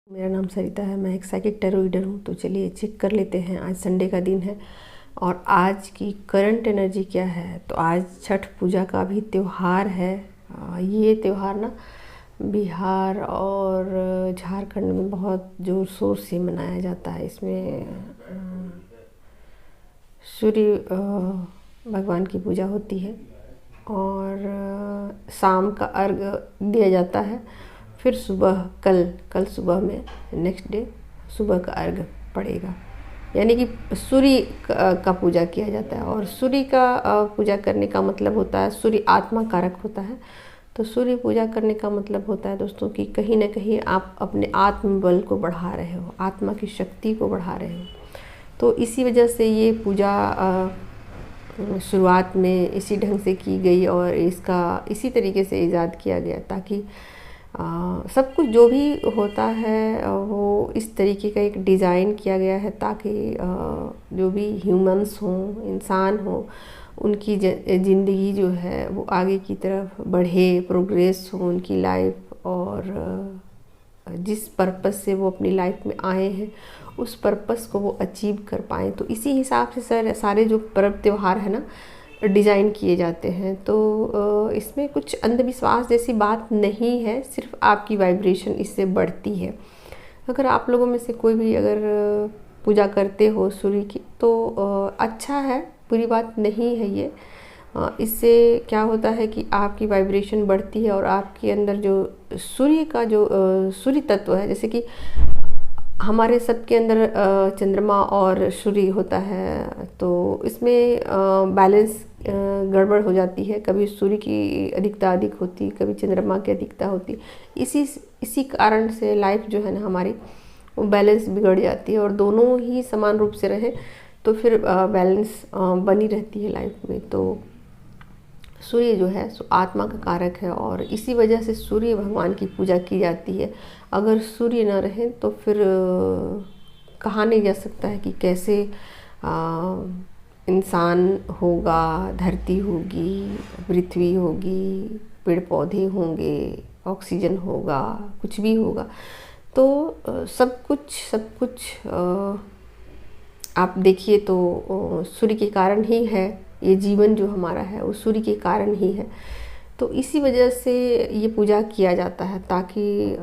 मेरा नाम सरिता है। मैं एक साइकिक टैरो रीडर हूँ। तो चलिए चेक कर लेते हैं। आज संडे का दिन है और आज की करंट एनर्जी क्या है। तो आज छठ पूजा का भी त्यौहार है। ये त्यौहार ना बिहार और झारखंड में बहुत ज़ोर शोर से मनाया जाता है। इसमें सूर्य भगवान की पूजा होती है और शाम का अर्घ्य दिया जाता है। फिर सुबह कल सुबह में नेक्स्ट डे सुबह का अर्घ्य पड़ेगा, यानी कि सूर्य का पूजा किया जाता है। और सूर्य का पूजा करने का मतलब होता है, सूर्य आत्मा कारक होता है। तो सूर्य पूजा करने का मतलब होता है दोस्तों कि कहीं ना कहीं आप अपने आत्मबल को बढ़ा रहे हो, आत्मा की शक्ति को बढ़ा रहे हो। तो इसी वजह से ये पूजा शुरुआत में इसी ढंग से की गई और इसका इसी तरीके से ईजाद किया गया ताकि सब कुछ जो भी होता है वो इस तरीके का एक डिज़ाइन किया गया है ताकि जो भी ह्यूमंस हों, इंसान हों, उनकी ज़िंदगी जो है वो आगे की तरफ बढ़े, प्रोग्रेस हो उनकी लाइफ। और जिस पर्पस से वो अपनी लाइफ में आए हैं उस पर्पस को वो अचीव कर पाएँ। तो इसी हिसाब से सारे जो पर्व त्यौहार है ना डिज़ाइन किए जाते हैं। तो इसमें कुछ अंधविश्वास जैसी बात नहीं है, सिर्फ आपकी वाइब्रेशन इससे बढ़ती है। अगर आप लोगों में से कोई भी अगर पूजा करते हो सूर्य की तो अच्छा है, बुरी बात नहीं है ये। इससे क्या होता है कि आपकी वाइब्रेशन बढ़ती है और आपके अंदर जो सूर्य का जो सूर्य तत्व है, जैसे कि हमारे सबके अंदर चंद्रमा और सूर्य होता है, तो इसमें बैलेंस गड़बड़ हो जाती है। कभी सूर्य की अधिकता अधिक होती, कभी चंद्रमा की अधिकता होती। इसी कारण से लाइफ जो है ना हमारी वो बैलेंस बिगड़ जाती है। और दोनों ही समान रूप से रहें तो फिर बैलेंस बनी रहती है लाइफ में। तो सूर्य जो है सो आत्मा का कारक है और इसी वजह से सूर्य भगवान की पूजा की जाती है। अगर सूर्य न रहे तो फिर कहा नहीं जा सकता है कि कैसे इंसान होगा, धरती होगी, पृथ्वी होगी, पेड़ पौधे होंगे, ऑक्सीजन होगा, कुछ भी होगा। तो सब कुछ आप देखिए तो सूर्य के कारण ही है। ये जीवन जो हमारा है वो सूर्य के कारण ही है। तो इसी वजह से ये पूजा किया जाता है ताकि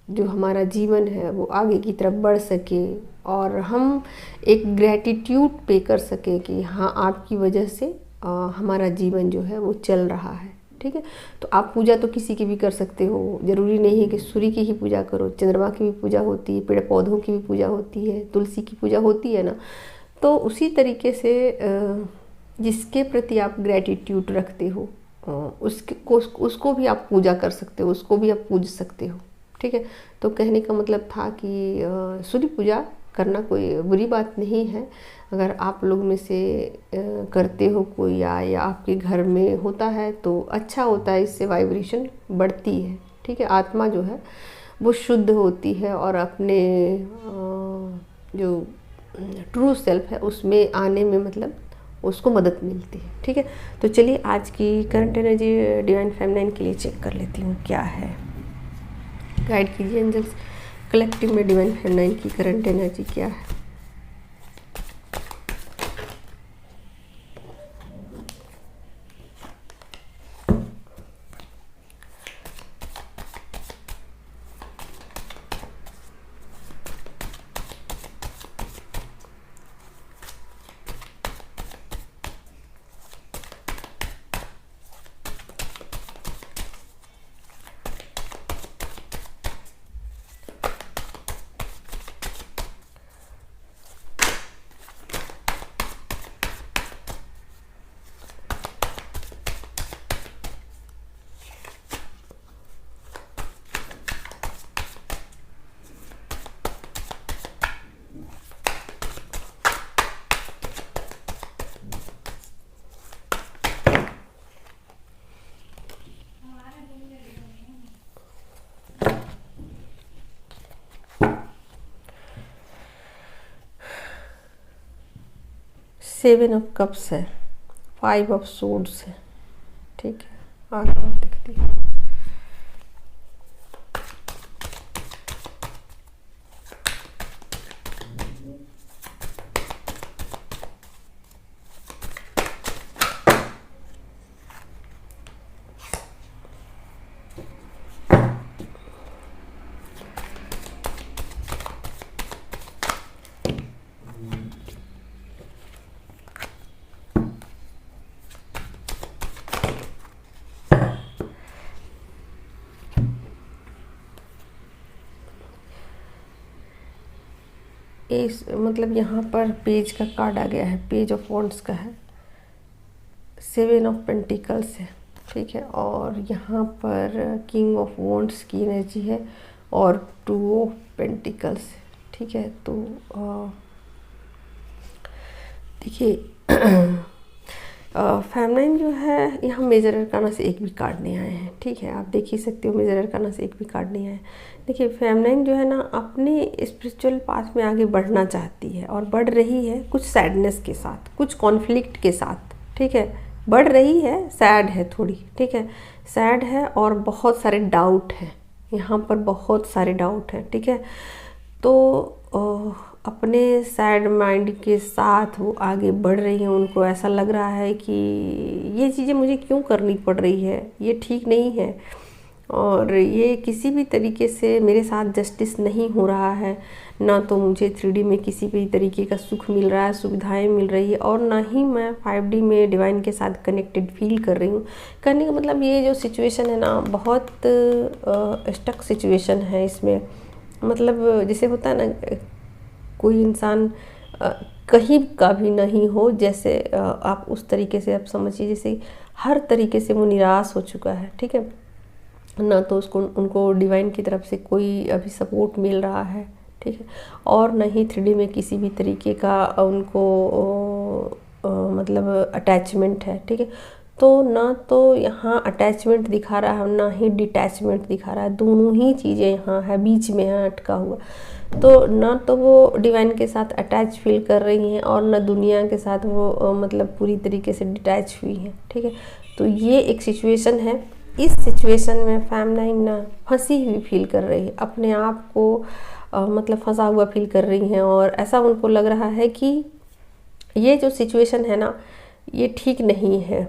जो हमारा जीवन है वो आगे की तरफ बढ़ सके और हम एक ग्रैटिट्यूड पे कर सकें कि हाँ आपकी वजह से हमारा जीवन जो है वो चल रहा है। ठीक है, तो आप पूजा तो किसी की भी कर सकते हो, ज़रूरी नहीं है कि सूर्य की ही पूजा करो। चंद्रमा की भी पूजा होती है, पेड़ पौधों की भी पूजा होती है, तुलसी की पूजा होती है ना। तो उसी तरीके से जिसके प्रति आप ग्रैटिट्यूड रखते हो उसको भी आप पूजा कर सकते हो, उसको भी आप पूज सकते हो। ठीक है, तो कहने का मतलब था कि सूर्य पूजा करना कोई बुरी बात नहीं है। अगर आप लोग में से करते हो कोई या आपके घर में होता है तो अच्छा होता है, इससे वाइब्रेशन बढ़ती है। ठीक है, आत्मा जो है वो शुद्ध होती है और अपने जो ट्रू सेल्फ है उसमें आने में मतलब उसको मदद मिलती है। ठीक है, तो चलिए आज की करंट एनर्जी डिवाइन फेमिनाइन के लिए चेक कर लेती हूँ क्या है। गाइड कीजिए एंजल्स, कलेक्टिव में डिवाइन फेमिनाइन की करंट एनर्जी क्या है। सेवन ऑफ कप्स है, फाइव ऑफ सोर्ड्स है। ठीक है, आगे देखती हूँ। इस मतलब यहाँ पर पेज का कार्ड आ गया है, पेज ऑफ वॉन्ड्स का है, 7 ऑफ पेंटिकल्स है, ठीक है। और यहाँ पर किंग ऑफ वॉन्ड्स की एनर्जी है और 2 ऑफ पेंटिकल्स, ठीक है। तो देखिए फेमिनाइन जो है यहाँ मेजर अरकाना से एक भी कार्ड नहीं आए हैं, ठीक है। आप देख ही सकते हो मेजर अरकाना से एक भी कार्ड नहीं आए। देखिए फेमिनाइन जो है ना अपने स्पिरिचुअल पाथ में आगे बढ़ना चाहती है और बढ़ रही है, कुछ सैडनेस के साथ, कुछ कॉन्फ्लिक्ट के साथ, ठीक है। बढ़ रही है, सैड है थोड़ी, ठीक है, सैड है और बहुत सारे डाउट हैं यहाँ पर, बहुत सारे डाउट हैं, ठीक है। तो अपने सैड माइंड के साथ वो आगे बढ़ रही हैं। उनको ऐसा लग रहा है कि ये चीज़ें मुझे क्यों करनी पड़ रही है, ये ठीक नहीं है और ये किसी भी तरीके से मेरे साथ जस्टिस नहीं हो रहा है। ना तो मुझे 3D में किसी भी तरीके का सुख मिल रहा है, सुविधाएं मिल रही है, और ना ही मैं 5D में डिवाइन के साथ कनेक्टेड फील कर रही हूँ। कहने का मतलब ये जो सिचुएशन है ना, बहुत स्टक सिचुएशन है इसमें। मतलब जैसे होता है ना, कोई इंसान कहीं का भी नहीं हो, जैसे आप उस तरीके से आप समझिए, जैसे हर तरीके से वो निराश हो चुका है, ठीक है। ना तो उनको डिवाइन की तरफ से कोई अभी सपोर्ट मिल रहा है, ठीक है, और न ही 3D में किसी भी तरीके का उनको मतलब अटैचमेंट है, ठीक है। तो ना तो यहाँ अटैचमेंट दिखा रहा है, ना ही डिटैचमेंट दिखा रहा है, दोनों ही चीज़ें यहाँ है, बीच में है अटका हुआ। तो ना तो वो डिवाइन के साथ अटैच फील कर रही हैं और ना दुनिया के साथ वो मतलब पूरी तरीके से डिटैच हुई हैं, ठीक है। तो ये एक सिचुएशन है। इस सिचुएशन में फेमिनाइन ना फंसी हुई फील कर रही है, अपने आप को मतलब फंसा हुआ फील कर रही हैं और ऐसा उनको लग रहा है कि ये जो सिचुएशन है ना, ये ठीक नहीं है।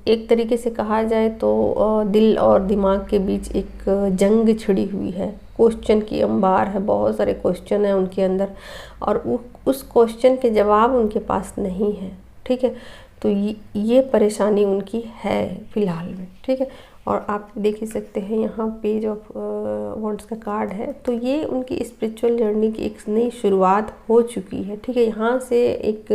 एक तरीके से कहा जाए तो दिल और दिमाग के बीच एक जंग छिड़ी हुई है, क्वेश्चन की अंबार है, बहुत सारे क्वेश्चन हैं उनके अंदर और उस क्वेश्चन के जवाब उनके पास नहीं है, ठीक है। तो ये परेशानी उनकी है फ़िलहाल में, ठीक है। और आप देख ही सकते हैं यहाँ पेज ऑफ वॉन्ड्स का कार्ड है। तो ये उनकी स्पिरिचुअल जर्नी की एक नई शुरुआत हो चुकी है, ठीक है। यहाँ से एक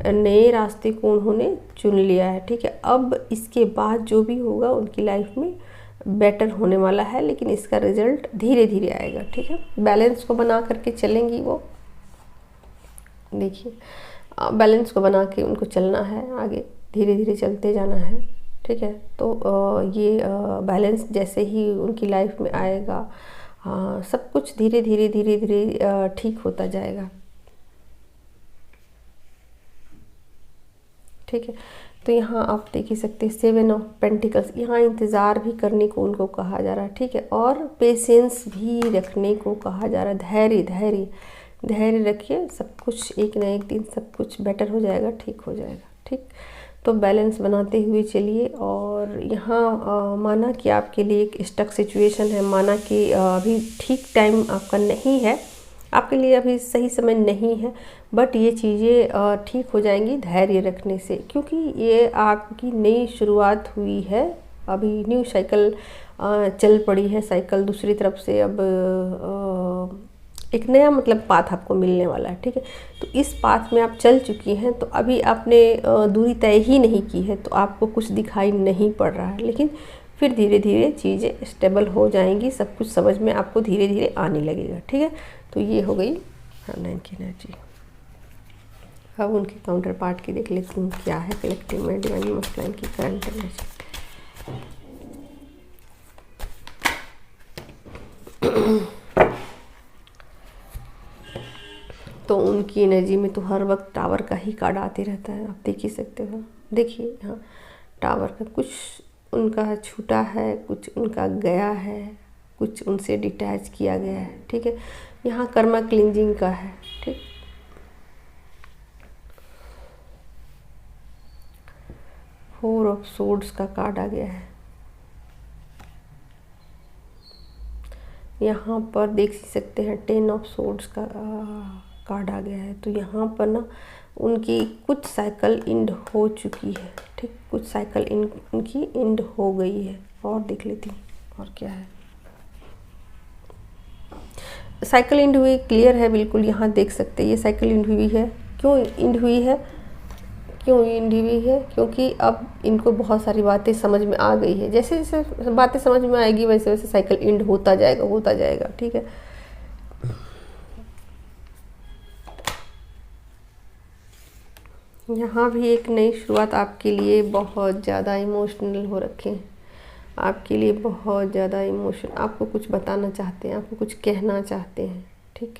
नए रास्ते को उन्होंने चुन लिया है, ठीक है। अब इसके बाद जो भी होगा उनकी लाइफ में बेटर होने वाला है, लेकिन इसका रिजल्ट धीरे धीरे आएगा, ठीक है। बैलेंस को बना करके चलेंगी वो, देखिए बैलेंस को बना के उनको चलना है, आगे धीरे धीरे चलते जाना है, ठीक है। तो ये बैलेंस जैसे ही उनकी लाइफ में आएगा, सब कुछ धीरे धीरे धीरे धीरे ठीक होता जाएगा, ठीक है। तो यहाँ आप देख ही सकते हैं 7 ऑफ पेंटिकल्स, यहाँ इंतज़ार भी करने को उनको कहा जा रहा है, ठीक है। और पेशेंस भी रखने को कहा जा रहा है, धैर्य धैर्य धैर्य रखिए, सब कुछ एक न एक दिन सब कुछ बेटर हो जाएगा, ठीक हो जाएगा, ठीक। तो बैलेंस बनाते हुए चलिए। और यहाँ माना कि आपके लिए एक स्टक सिचुएशन है, माना कि अभी ठीक टाइम आपका नहीं है, आपके लिए अभी सही समय नहीं है, बट ये चीज़ें ठीक हो जाएंगी धैर्य रखने से, क्योंकि ये आपकी नई शुरुआत हुई है। अभी न्यू साइकिल चल पड़ी है, साइकिल दूसरी तरफ से अब एक नया मतलब पाथ आपको मिलने वाला है, ठीक है। तो इस पाथ में आप चल चुकी हैं, तो अभी आपने दूरी तय ही नहीं की है, तो आपको कुछ दिखाई नहीं पड़ रहा है, लेकिन फिर धीरे धीरे चीज़ें स्टेबल हो जाएंगी, सब कुछ समझ में आपको धीरे धीरे आने लगेगा, ठीक है। तो ये हो गई फेमिनाइन की एनर्जी। अब उनके काउंटर पार्ट की देख लेती हूँ क्या है कलेक्टिव में डिवाइन मस्कुलाइन की करंट एनर्जी। तो उनकी एनर्जी में तो हर वक्त टावर का ही कार्ड आते रहता है, आप देख ही सकते हो। देखिए यहाँ टावर का कुछ उनका छूटा है, कुछ उनका गया है, कुछ उनसे डिटैच किया गया है, ठीक है। यहाँ कर्मा क्लिंजिंग का है, ठीक। फोर ऑफ सोर्ड्स का कार्ड आ गया है। यहाँ पर देख सकते हैं 10 ऑफ सोर्ड्स का कार्ड आ गया है। तो यहाँ पर ना उनकी कुछ साइकिल एंड हो चुकी है, ठीक, कुछ साइकिल उनकी एंड हो गई है। और देख लेती हूँ और क्या है। साइकिल इंड हुई, क्लियर है बिल्कुल, यहाँ देख सकते हैं ये साइकिल इंड हुई है। क्यों इंड हुई है, क्यों इंड हुई है? क्योंकि अब इनको बहुत सारी बातें समझ में आ गई है। जैसे जैसे बातें समझ में आएगी वैसे वैसे साइकिल इंड होता जाएगा, होता जाएगा। ठीक है, यहाँ भी एक नई शुरुआत आपके लिए बहुत ज़्यादा इमोशनल हो रखे हैं, आपके लिए बहुत ज़्यादा इमोशन, आपको कुछ बताना चाहते हैं, आपको कुछ कहना चाहते हैं। ठीक,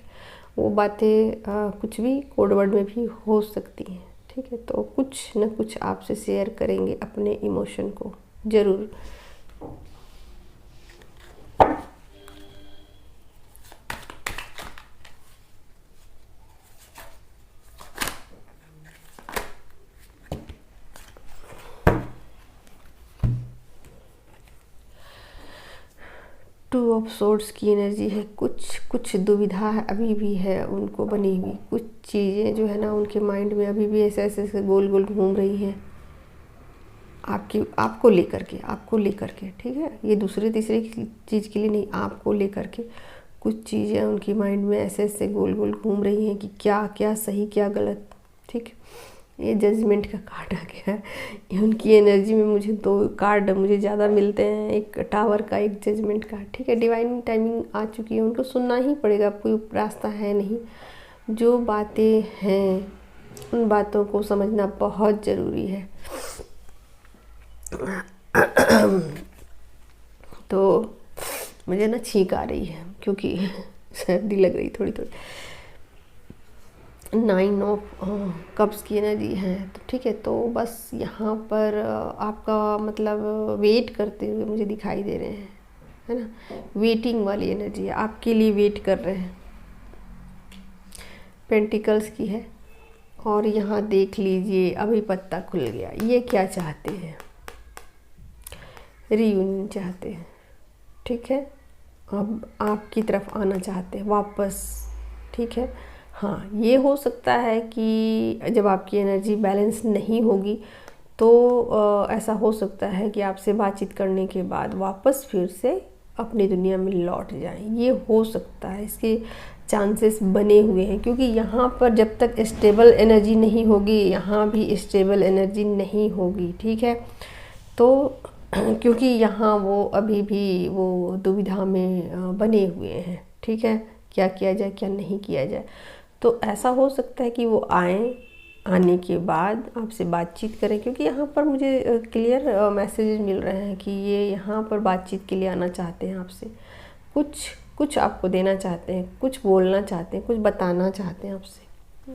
वो बातें कुछ भी कोड वर्ड में भी हो सकती हैं। ठीक है, तो कुछ न कुछ आपसे शेयर करेंगे अपने इमोशन को ज़रूर। टू ऑफ सोर्ड्स की एनर्जी है, कुछ दुविधा है अभी भी है उनको बनी हुई, कुछ चीज़ें जो है ना उनके माइंड में अभी भी ऐसे ऐसे गोल गोल घूम रही हैं आपको लेकर के। ठीक है, ये दूसरे तीसरे चीज़ के लिए नहीं, आपको लेकर के कुछ चीज़ें उनकी माइंड में ऐसे ऐसे गोल गोल घूम रही हैं कि क्या क्या सही क्या गलत। ठीक, ये जजमेंट का कार्ड आ गया है। ये उनकी एनर्जी में मुझे 2 कार्ड मुझे ज़्यादा मिलते हैं, एक टावर का, एक जजमेंट का। ठीक है, डिवाइन टाइमिंग आ चुकी है, उनको सुनना ही पड़ेगा, कोई रास्ता है नहीं। जो बातें हैं उन बातों को समझना बहुत ज़रूरी है। तो मुझे ना छींक आ रही है क्योंकि सर्दी लग रही थोड़ी थोड़ी। 9 ऑफ कप्स की एनर्जी है, तो ठीक है, तो बस यहाँ पर आपका मतलब वेट करते हुए मुझे दिखाई दे रहे हैं, है ना, वेटिंग वाली एनर्जी है, आपके लिए वेट कर रहे हैं। पेंटिकल्स की है, और यहाँ देख लीजिए अभी पत्ता खुल गया। ये क्या चाहते हैं, रीयूनियन चाहते हैं। ठीक है, अब आपकी तरफ आना चाहते हैं वापस। ठीक है, हाँ, ये हो सकता है कि जब आपकी एनर्जी बैलेंस नहीं होगी तो ऐसा हो सकता है कि आपसे बातचीत करने के बाद वापस फिर से अपनी दुनिया में लौट जाएं। ये हो सकता है, इसके चांसेस बने हुए हैं, क्योंकि यहाँ पर जब तक स्टेबल एनर्जी नहीं होगी, यहाँ भी स्टेबल एनर्जी नहीं होगी। ठीक है, तो क्योंकि यहाँ वो अभी भी वो दुविधा में बने हुए हैं। ठीक है, क्या किया जाए क्या नहीं किया जाए। तो ऐसा हो सकता है कि वो आने के बाद आपसे बातचीत करें, क्योंकि यहाँ पर मुझे क्लियर मैसेजेस मिल रहे हैं कि ये यहाँ पर बातचीत के लिए आना चाहते हैं आपसे, कुछ आपको देना चाहते हैं, कुछ बोलना चाहते हैं, कुछ बताना चाहते हैं आपसे।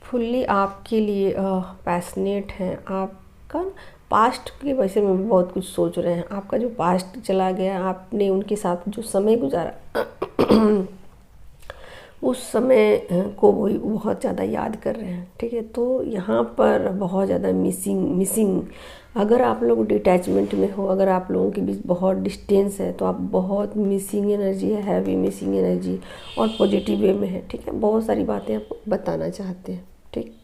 फुल्ली आपके लिए पैशनेट हैं। आपका पास्ट के वजह में बहुत कुछ सोच रहे हैं, आपका जो पास्ट चला गया, आपने उनके साथ जो समय गुजारा उस समय को वो बहुत ज़्यादा याद कर रहे हैं। ठीक है, तो यहाँ पर बहुत ज़्यादा मिसिंग अगर आप लोग डिटैचमेंट में हो, अगर आप लोगों के बीच बहुत डिस्टेंस है, तो आप बहुत मिसिंग एनर्जी है, हैवी मिसिंग एनर्जी, और पॉजिटिव वे में है। ठीक है, बहुत सारी बातें आपको बताना चाहते हैं। ठीक,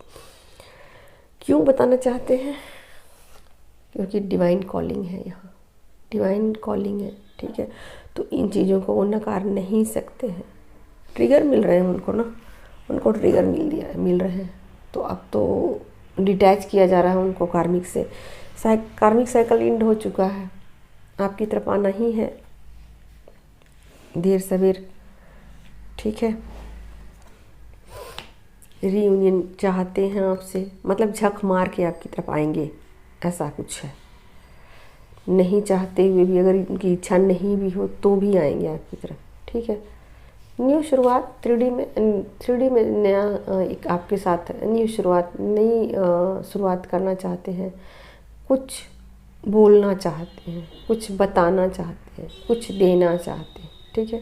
क्यों बताना चाहते हैं? क्योंकि डिवाइन कॉलिंग है, यहाँ डिवाइन कॉलिंग है। ठीक है, तो इन चीज़ों को वो नकार नहीं सकते हैं। ट्रिगर मिल रहे हैं उनको ना, उनको ट्रिगर मिल रहे हैं, तो अब तो डिटैच किया जा रहा है उनको कार्मिक से। कार्मिक साइकिल एंड हो चुका है, आपकी तरफ आना ही है देर सवेर। ठीक है, रीयूनियन चाहते हैं आपसे, मतलब झक मार के आपकी तरफ आएंगे, ऐसा कुछ है। नहीं चाहते हुए भी, अगर इनकी इच्छा नहीं भी हो तो भी आएंगे आपकी तरफ। ठीक है, न्यू शुरुआत 3D में नया एक आपके साथ न्यू शुरुआत, नई शुरुआत करना चाहते हैं, कुछ बोलना चाहते हैं, कुछ बताना चाहते हैं, कुछ देना चाहते हैं। ठीक है,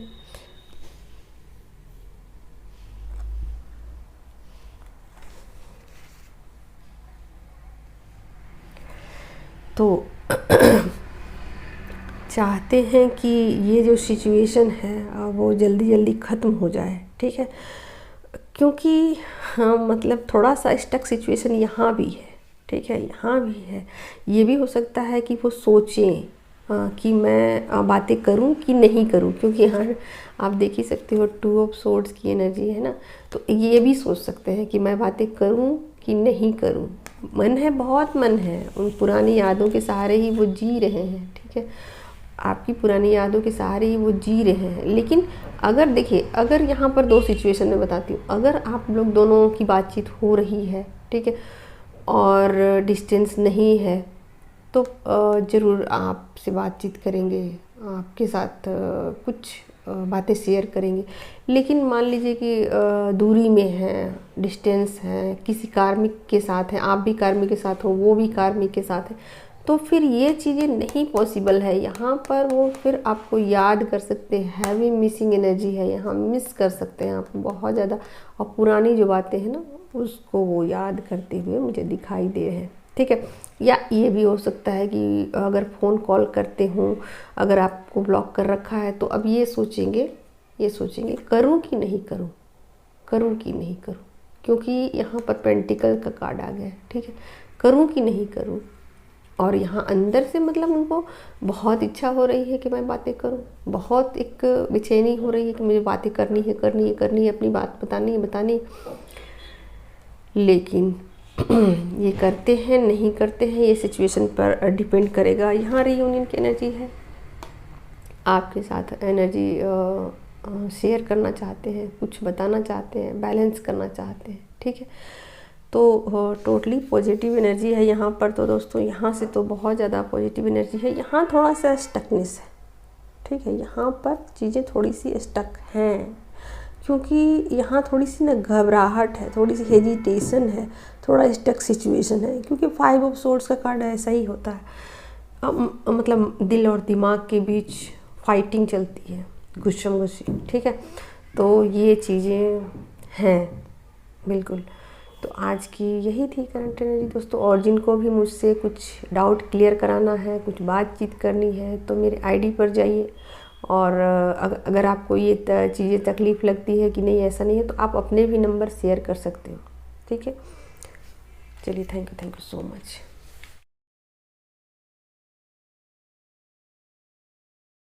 तो चाहते हैं कि ये जो सिचुएशन है वो जल्दी जल्दी ख़त्म हो जाए। ठीक है, क्योंकि हाँ, मतलब थोड़ा सा स्टक सिचुएशन यहाँ भी है। ठीक है, यहाँ भी है। ये भी हो सकता है कि वो सोचें कि मैं बातें करूं कि नहीं करूं, क्योंकि यहाँ आप देख ही सकते हो 2 ऑफ सोर्ड्स की एनर्जी है ना। तो ये भी सोच सकते हैं कि मैं बातें करूं कि नहीं करूं। मन है, बहुत मन है, उन पुरानी यादों के सहारे ही वो जी रहे हैं, ठीक है, आपकी पुरानी यादों के सहारे ही वो जी रहे हैं। लेकिन अगर देखिए, अगर यहाँ पर 2 सिचुएशन में बताती हूँ, अगर आप लोग दोनों की बातचीत हो रही है, ठीक है, और डिस्टेंस नहीं है, तो ज़रूर आपसे बातचीत करेंगे, आपके साथ कुछ बातें शेयर करेंगे। लेकिन मान लीजिए कि दूरी में है, डिस्टेंस है, किसी कार्मिक के साथ है, आप भी कार्मिक के साथ हो, वो भी कार्मिक के साथ है, तो फिर ये चीज़ें नहीं पॉसिबल है। यहाँ पर वो फिर आपको याद कर सकते हैं, हैवी मिसिंग एनर्जी है, यहाँ मिस कर सकते हैं आप बहुत ज़्यादा, और पुरानी जो बातें हैं ना उसको वो याद करते हुए मुझे दिखाई दे रहे हैं, ठीक है। या ये भी हो सकता है कि अगर फ़ोन कॉल करते हों, अगर आपको ब्लॉक कर रखा है, तो अब ये सोचेंगे करूं कि नहीं करूं, करूं कि नहीं करूं, क्योंकि यहाँ पर पेंटिकल का कार्ड आ गया है, ठीक है, करूं कि नहीं करूं। और यहाँ अंदर से मतलब उनको बहुत इच्छा हो रही है कि मैं बातें करूं, बहुत एक बेचैनी हो रही है कि मुझे बातें करनी है, अपनी बात बतानी है, लेकिन ये करते हैं नहीं करते हैं, ये सिचुएशन पर डिपेंड करेगा। यहाँ रीयूनियन की एनर्जी है, आपके साथ एनर्जी शेयर करना चाहते हैं, कुछ बताना चाहते हैं, बैलेंस करना चाहते हैं, ठीक है। तो टोटली पॉजिटिव एनर्जी है यहाँ पर। तो दोस्तों यहाँ से तो बहुत ज़्यादा पॉजिटिव एनर्जी है। यहाँ थोड़ा सा स्टकनेस है, ठीक है, यहाँ पर चीज़ें थोड़ी सी स्टक हैं, क्योंकि यहाँ थोड़ी सी ना घबराहट है, थोड़ी सी हेजिटेशन है, थोड़ा स्टक सिचुएशन है, क्योंकि 5 ऑफ सोर्ड्स का कार्ड ऐसा ही होता है। मतलब दिल और दिमाग के बीच फाइटिंग चलती है, गुस्सम गुस्सी, ठीक है। तो ये चीज़ें हैं बिल्कुल। तो आज की यही थी करंट एनर्जी दोस्तों। और जिनको भी मुझसे कुछ डाउट क्लियर कराना है, कुछ बातचीत करनी है, तो मेरे आईडी पर जाइए। और अगर आपको ये चीज़ें तकलीफ़ लगती है कि नहीं ऐसा नहीं है, तो आप अपने भी नंबर शेयर कर सकते हो, ठीक है। चलिए, थैंक यू सो मच।